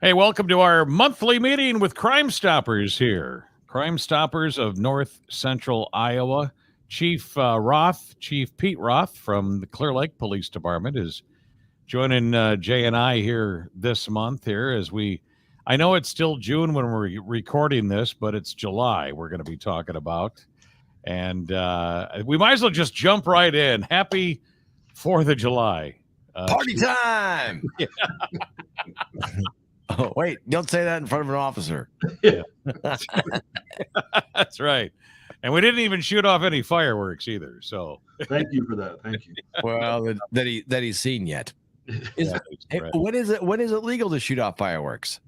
Hey, welcome to our monthly meeting with Crimestoppers here. Crimestoppers of North Central Iowa. Chief Chief Pete Roth from the Clear Lake Police Department is joining Jay and I here this month here I know it's still June when we're recording this, but it's July we're going to be talking about. And we might as well just jump right in. Happy 4th of July. Party Chief. time! Yeah. Oh, wait, don't say that in front of an officer. Yeah. That's right. And we didn't even shoot off any fireworks either. So thank you for that. Thank you. Well, that he's seen yet. When is it legal to shoot off fireworks?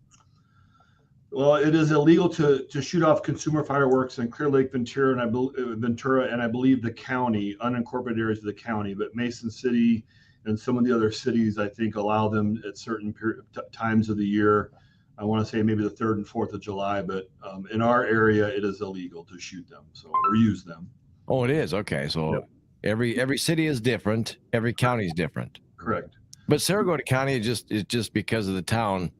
Well, it is illegal to shoot off consumer fireworks in Clear Lake, Ventura, and I believe the county, unincorporated areas of the county, but Mason City and some of the other cities, I think, allow them at certain times of the year. I want to say maybe the 3rd and 4th of July, but in our area, it is illegal to shoot them or use them. Oh, it is. Okay, so yep. Every city is different. Every county is different. Correct. But Saragota County is just because of the town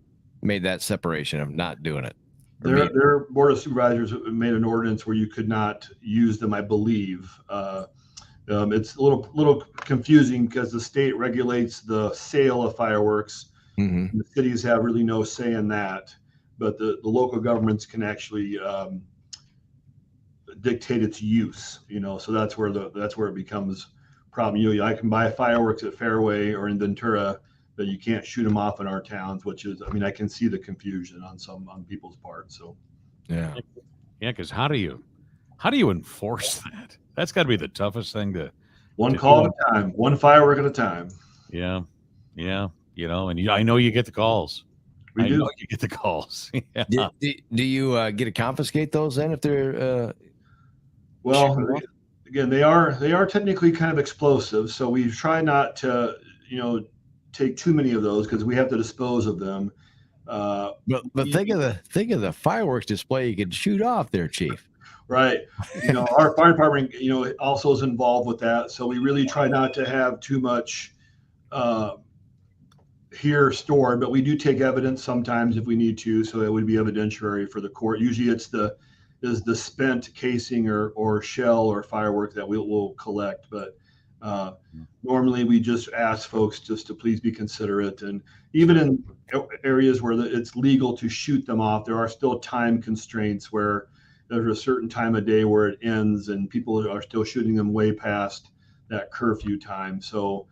made that separation of not doing it. Their board of supervisors made an ordinance where you could not use them, I believe. It's a little confusing because the state regulates the sale of fireworks. Mm-hmm. The cities have really no say in that, but the local governments can actually dictate its use. So that's where it becomes a problem. I can buy fireworks at Fairway or in Ventura, but you can't shoot them off in our towns. I can see the confusion on people's part. So yeah, because how do you enforce that? That's got to be the toughest thing to. One call at a time, one firework at a time. Yeah. And I know you get the calls. I know you get the calls. Yeah. Do you get to confiscate those then if they're? Well, again, they are technically kind of explosive, so we try not to take too many of those because we have to dispose of them. But think of the fireworks display you could shoot off there, Chief. Right. Our fire department, also is involved with that. So we really try not to have too much here stored, but we do take evidence sometimes if we need to. So it would be evidentiary for the court. Usually it's the spent casing or shell or firework that we'll collect. But normally we just ask folks just to please be considerate. And even in areas where it's legal to shoot them off, there are still time constraints where there's a certain time of day where it ends and people are still shooting them way past that curfew time. So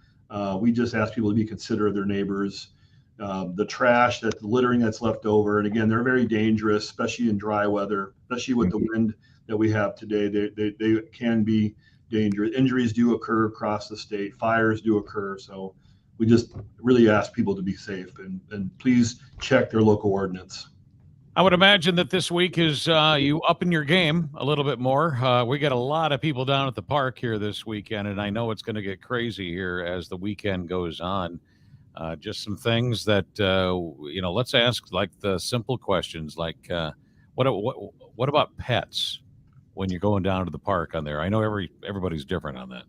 we just ask people to be considerate of their neighbors. The trash, the littering that's left over. And again, they're very dangerous, especially in dry weather, especially with the wind that we have today. They can be dangerous. Injuries do occur across the state. Fires do occur. So we just really ask people to be safe and please check their local ordinance. I would imagine that this week is you upping your game a little bit more. We got a lot of people down at the park here this weekend, and I know it's going to get crazy here as the weekend goes on. Just some things that, let's ask like the simple questions like what about pets when you're going down to the park on there? I know everybody's different on that.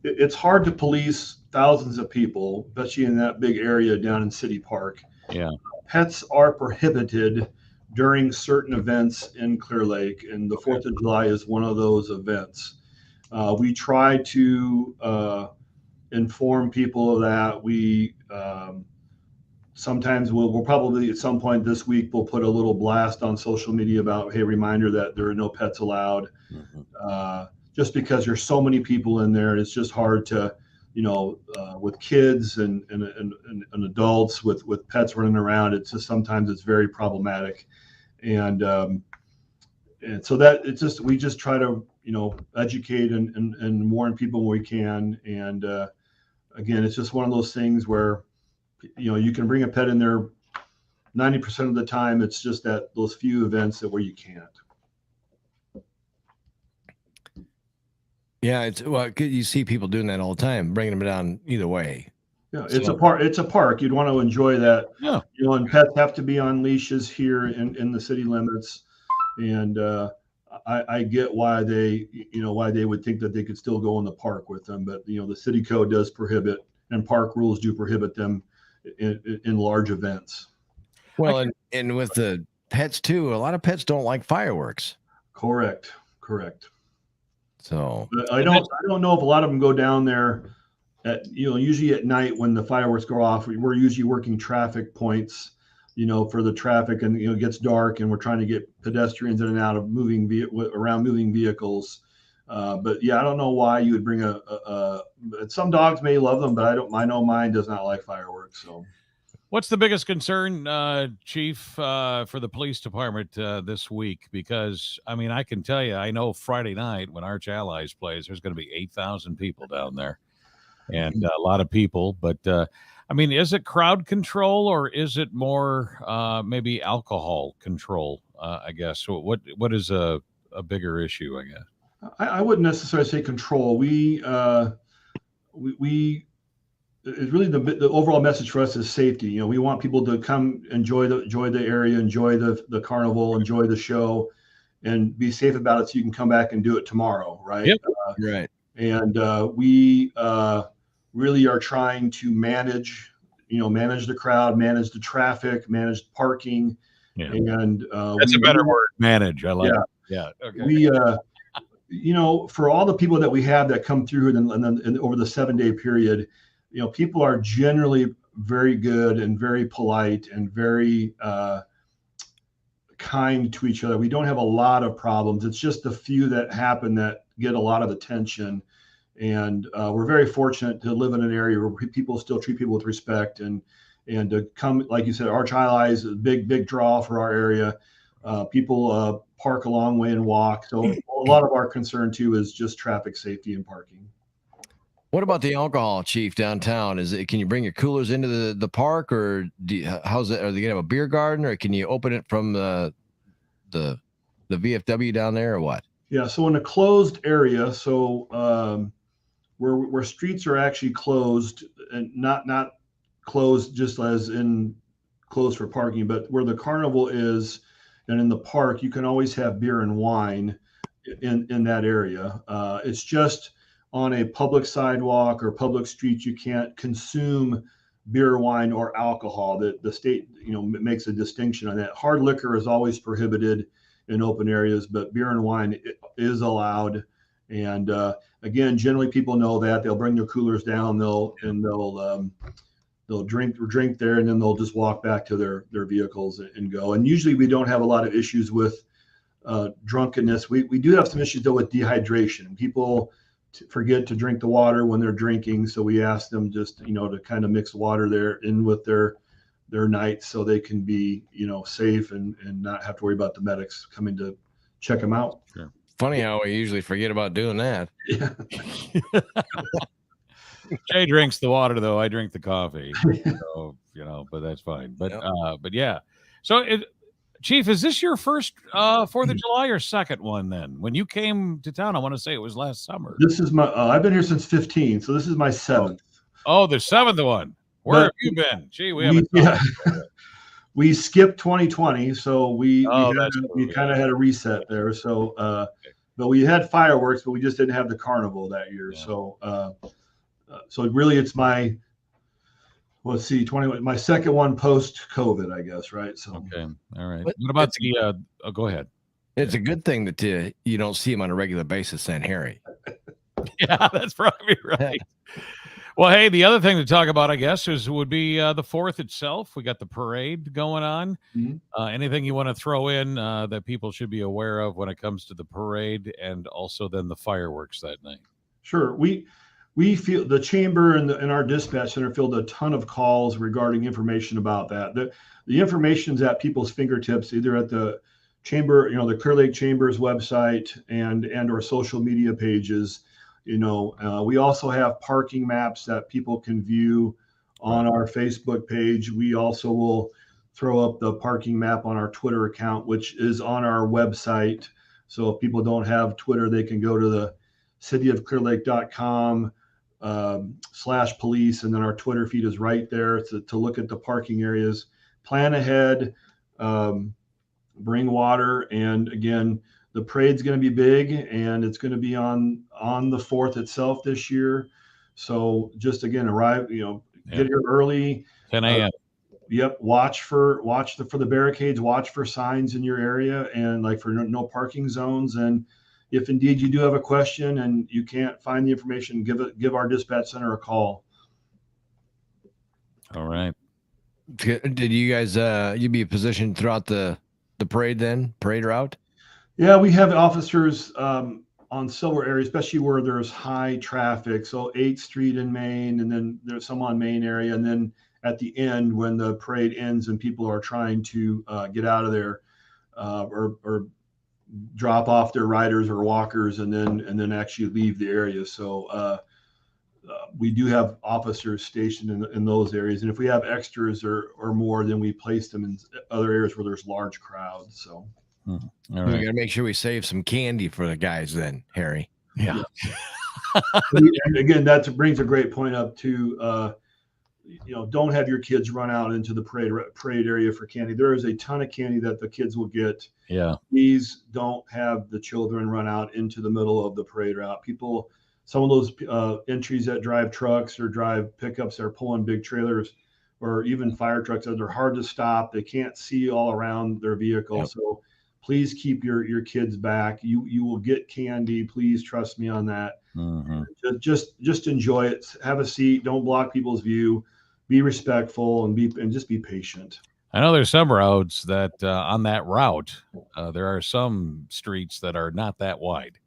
It's hard to police thousands of people, especially in that big area down in City Park. Yeah. Pets are prohibited during certain events in Clear Lake, and the 4th of July is one of those events. We try to inform people of that. We sometimes we'll probably at some point this week we'll put a little blast on social media about, hey, reminder that there are no pets allowed. Mm-hmm. Just because there's so many people in there, and it's just hard to, with kids and adults with pets running around, it's just sometimes it's very problematic. And so that we just try to, educate and warn people when we can. And again, it's just one of those things where, you can bring a pet in there 90% of the time. It's just that those few events where you can't. Yeah, you see people doing that all the time, bringing them down either way. Yeah, it's a park. You'd want to enjoy that. Yeah. And pets have to be on leashes here in the city limits. And I get why they would think that they could still go in the park with them. But, the city code does prohibit, and park rules do prohibit them in large events. Well, and with the pets too, a lot of pets don't like fireworks. Correct. So But I don't know if a lot of them go down there at, usually at night when the fireworks go off. We're usually working traffic points, for the traffic, and it gets dark and we're trying to get pedestrians in and out of moving vehicles. But yeah, I don't know why you would bring some dogs may love them, but I know mine does not like fireworks. So what's the biggest concern, Chief, for the police department this week? Because, I can tell you, I know Friday night when Arch Allies plays, there's going to be 8,000 people down there, and a lot of people. But, is it crowd control, or is it more maybe alcohol control, I guess? So what is a bigger issue, I guess? I wouldn't necessarily say control. We it's really the overall message for us is safety. We want people to come enjoy the area, enjoy the carnival, enjoy the show, and be safe about it so you can come back and do it tomorrow, right? Yep. Right. And we really are trying to manage the crowd, manage the traffic, manage parking. Yeah. And that's a better word, manage. I like it. Yeah. Okay. We for all the people that we have that come through and then over the 7-day period, people are generally very good and very polite and very kind to each other. We don't have a lot of problems. It's just a few that happen that get a lot of attention. And we're very fortunate to live in an area where people still treat people with respect and to come, like you said, Arch Allies is a big draw for our area. People park a long way and walk. So a lot of our concern too is just traffic safety and parking. What about the alcohol, Chief, downtown? Can you bring your coolers into the park, or how's it? Are they gonna have a beer garden, or can you open it from the VFW down there, or what? Yeah, so in a closed area, so where streets are actually closed, and not closed just as in closed for parking, but where the carnival is, and in the park, you can always have beer and wine in that area. It's just on a public sidewalk or public street, you can't consume beer, wine, or alcohol. That the state, makes a distinction on that. Hard liquor is always prohibited in open areas, but beer and wine is allowed. And again, generally people know that. They'll bring their coolers down. They'll drink there, and then they'll just walk back to their vehicles and go. And usually we don't have a lot of issues with drunkenness. We do have some issues though with dehydration. People forget to drink the water when they're drinking, so we ask them just to kind of mix water there in with their nights so they can be safe and not have to worry about the medics coming to check them out. Sure. Funny how we usually forget about doing that. Yeah. Jay drinks the water though. I drink the coffee. So, but that's fine. But yeah. So Chief, is this your first 4th of July or second one then? When you came to town, I want to say it was last summer. This is my I've been here since 15, so this is my 7th. Oh, the 7th one. Where have you been? Gee, we haven't. We skipped 2020, so we kind of had a reset there. So, but we had fireworks, but we just didn't have the carnival that year. Yeah. So really, it's my 20. My second one post COVID, I guess, right? So okay, all right. What about the? Go ahead. It's a good thing that you don't see him on a regular basis, then, Harry. Yeah, that's probably right. Well, hey, the other thing to talk about, I guess, would be the 4th itself. We got the parade going on. Mm-hmm. Anything you want to throw in that people should be aware of when it comes to the parade, and also then the fireworks that night? Sure. We feel the chamber and our dispatch center fielded a ton of calls regarding information about that. The information's at people's fingertips, either at the chamber, the Clear Lake Chamber's website and our social media pages. We also have parking maps that people can view on our Facebook page. We also will throw up the parking map on our Twitter account, which is on our website. So if people don't have Twitter, they can go to the cityofclearlake.com /police, and then our Twitter feed is right there to look at the parking areas. Plan ahead, bring water, and again, the parade's going to be big, and it's going to be on the 4th itself this year. So just again, arrive, get here early. 10 a.m. Yep. Watch for the barricades, watch for signs in your area, and like for no parking zones. And if indeed you do have a question and you can't find the information, give our dispatch center a call. All right. Did you guys you be positioned throughout the parade route? Yeah, we have officers on several areas, especially where there's high traffic. So 8th Street in Maine, and then there's some on Main area, and then at the end when the parade ends and people are trying to get out of there or drop off their riders or walkers, and then actually leave the area. So we do have officers stationed in those areas, and if we have extras or more, then we place them in other areas where there's large crowds. So. All We right. got to make sure we save some candy for the guys then, Harry. Yeah. And again, that brings a great point up to, don't have your kids run out into the parade area for candy. There is a ton of candy that the kids will get. Yeah. Please don't have the children run out into the middle of the parade route. Some of those entries that drive trucks or drive pickups that are pulling big trailers or even fire trucks, they're hard to stop. They can't see all around their vehicle. Yep. So please keep your kids back. You will get candy. Please trust me on that. Mm-hmm. Just enjoy it. Have a seat. Don't block people's view. Be respectful and just be patient. I know there's some roads that on that route, there are some streets that are not that wide.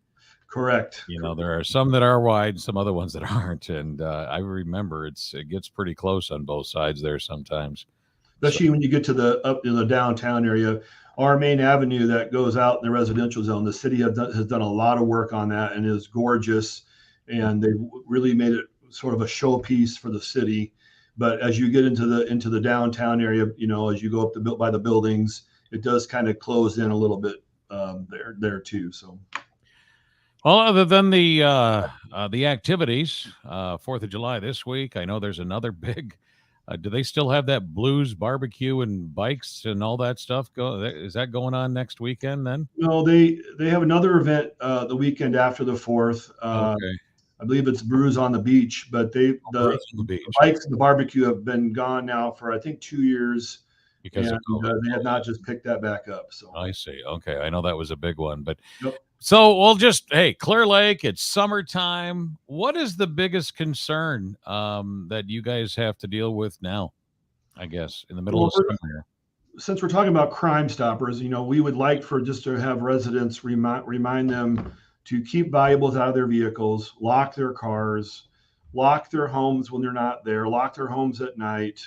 Correct. There are some that are wide, some other ones that aren't. And I remember it gets pretty close on both sides there sometimes. Especially when you get to up in the downtown area. Our main avenue that goes out in the residential zone, the city has done a lot of work on that and is gorgeous. And they really made it sort of a showpiece for the city. But as you get into the downtown area, as you go up by the buildings, it does kind of close in a little bit there too. So. Well, other than the activities, 4th of July this week, I know there's another big. Do they still have that blues barbecue and bikes and all that stuff? Is that going on next weekend then? No, they have another event the weekend after the 4th. Okay. I believe it's Brews on the Beach, but the bikes and the barbecue have been gone now for I think 2 years. Because of COVID. They have not just picked that back up. So I see. Okay, I know that was a big one, but yep. So we'll Clear Lake. It's summertime. What is the biggest concern that you guys have to deal with now? I guess in the middle of summer here. Since we're talking about Crimestoppers, we would like to have residents remind them to keep valuables out of their vehicles, lock their cars, lock their homes when they're not there, lock their homes at night.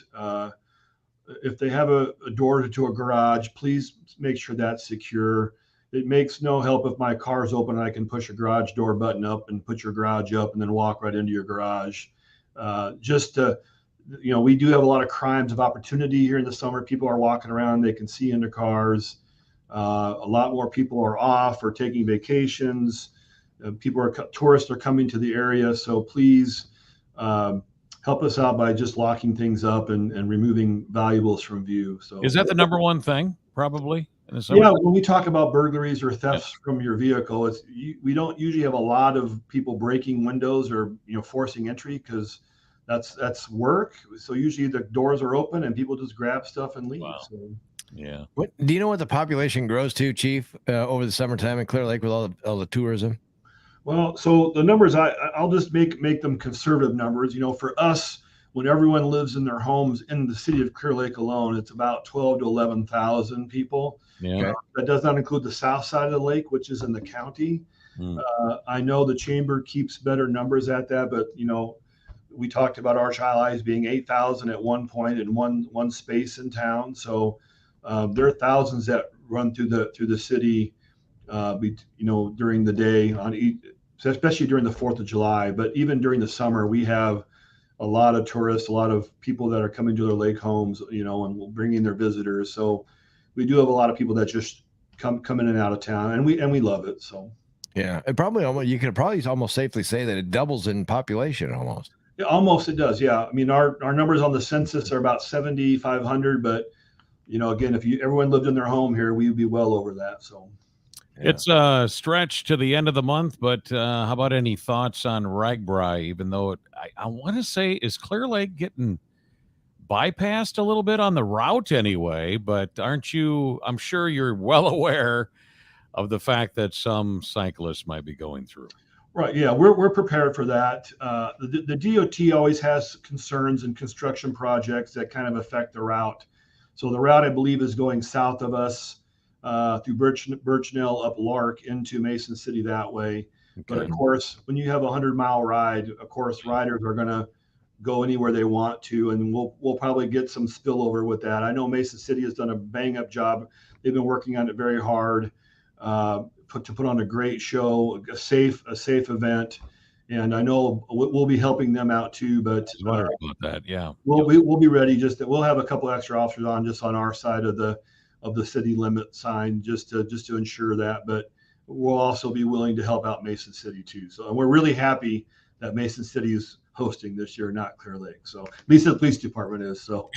If they have a door to a garage, please make sure that's secure. It makes no help if my car's open and I can push a garage door button up and put your garage up and then walk right into your garage. We do have a lot of crimes of opportunity here in the summer. People are walking around, they can see into cars. A lot more people are off or taking vacations. Tourists are coming to the area. So please help us out by just locking things up and removing valuables from view. So is that the number one thing probably? Yeah, when we talk about burglaries or thefts from your vehicle, we don't usually have a lot of people breaking windows or forcing entry because that's work. So usually the doors are open and people just grab stuff and leave. Wow. So. Yeah. What do you know what the population grows to, Chief, over the summertime in Clear Lake with all the tourism? Well, so the numbers I'll just make them conservative numbers. For us, when everyone lives in their homes in the city of Clear Lake alone, it's about 12 to 11,000 people. Yeah. That does not include the south side of the lake, which is in the county. I know the chamber keeps better numbers at that, but we talked about Arch Allies being 8,000 at one point in one space in town. So there are thousands that run through the city, during the day especially during the 4th of July. But even during the summer, we have a lot of tourists, a lot of people that are coming to their lake homes, and bringing their visitors. So we do have a lot of people that just come in and out of town, and we love it. So yeah, you could probably almost safely say that it doubles in population almost. Yeah, almost it does. Yeah, I mean our numbers on the census are about 7,500, but again, if everyone lived in their home here, we'd be well over that. So yeah. It's a stretch to the end of the month, but how about any thoughts on Ragbri? Even though I want to say, is Clear Lake getting bypassed a little bit on the route anyway, but aren't you, I'm sure you're well aware of the fact that some cyclists might be going through. Right. Yeah, we're prepared for that. The DOT always has concerns in construction projects that kind of affect the route. So the route, I believe, is going south of us through Birchnell up Lark into Mason City that way. Okay. But of course, when you have a 100-mile ride, of course, riders are going to go anywhere they want to, and we'll probably get some spillover with that. I know Mason City has done a bang-up job. They've been working on it very hard. To put on a great show, a safe event, and I know we'll be helping them out too. But about that, yeah, we'll be ready. We'll have a couple extra officers on just on our side of the city limit sign, just to ensure that. But we'll also be willing to help out Mason City too. So, and we're really happy that Mason City is hosting this year, not Clear Lake. So at least the police department is. So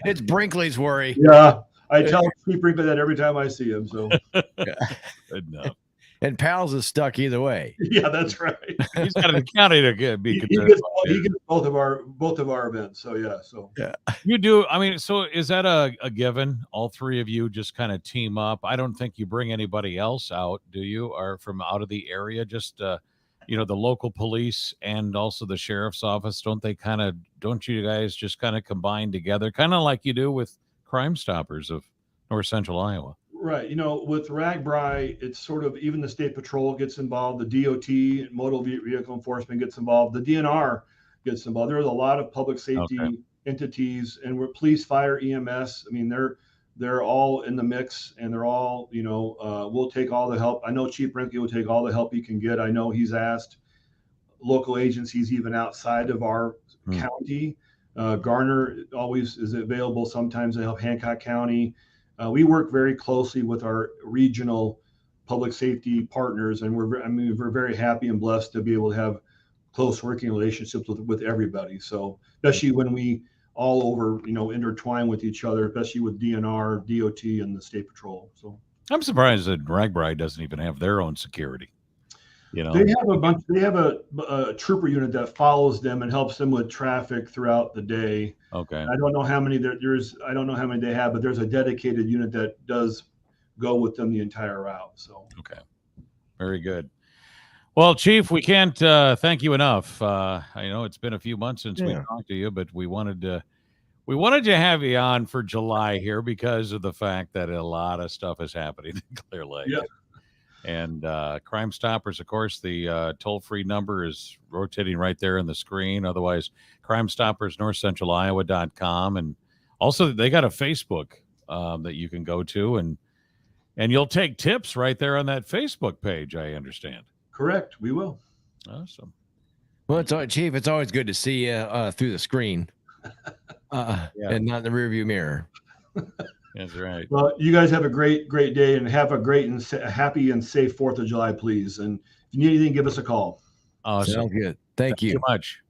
it's Brinkley's worry. Yeah. I tell Chief Brinkley that every time I see him. So good enough. And Pals is stuck either way. Yeah, that's right. He's got an county to be concerned. He gets both of our events. So yeah. You do. I mean, so is that a given? All three of you just kind of team up. I don't think you bring anybody else out, do you? Or from out of the area? Just the local police and also the sheriff's office. Don't you guys just kind of combine together, kind of like you do with Crimestoppers of North Central Iowa? Right. With RAGBRAI, it's sort of, even the state patrol gets involved, the DOT, motor vehicle enforcement gets involved, the DNR gets involved. There's a lot of public safety entities, and we're police, fire, EMS. I mean, they're all in the mix, and they're all, we'll take all the help. I know Chief Brinkley will take all the help he can get. I know he's asked local agencies even outside of our county. Garner always is available sometimes to help Hancock County. We work very closely with our regional public safety partners, and we're very happy and blessed to be able to have close working relationships with everybody. So especially when we all over, intertwine with each other, especially with DNR, DOT, and the state patrol. So I'm surprised that RAGBRAI doesn't even have their own security. They have a trooper unit that follows them and helps them with traffic throughout the day. Okay. I don't know how many I don't know how many they have, but there's a dedicated unit that does go with them the entire route. So okay, very good. Well, Chief, we can't thank you enough. I know it's been a few months since we talked to you, but we wanted to have you on for July here because of the fact that a lot of stuff is happening in Clear Lake. Yeah. And Crimestoppers, of course, the toll-free number is rotating right there on the screen. Otherwise, Crimestoppers, NorthCentralIowa.com. And also, they got a Facebook that you can go to, and you'll take tips right there on that Facebook page, I understand. Correct. We will. Awesome. Well, Chief, it's always good to see you through the screen and not in the rearview mirror. That's right. Well, you guys have a great day, and have a great and happy and safe 4th of July, please. And if you need anything, give us a call. Awesome. Sounds good. Thank you so much.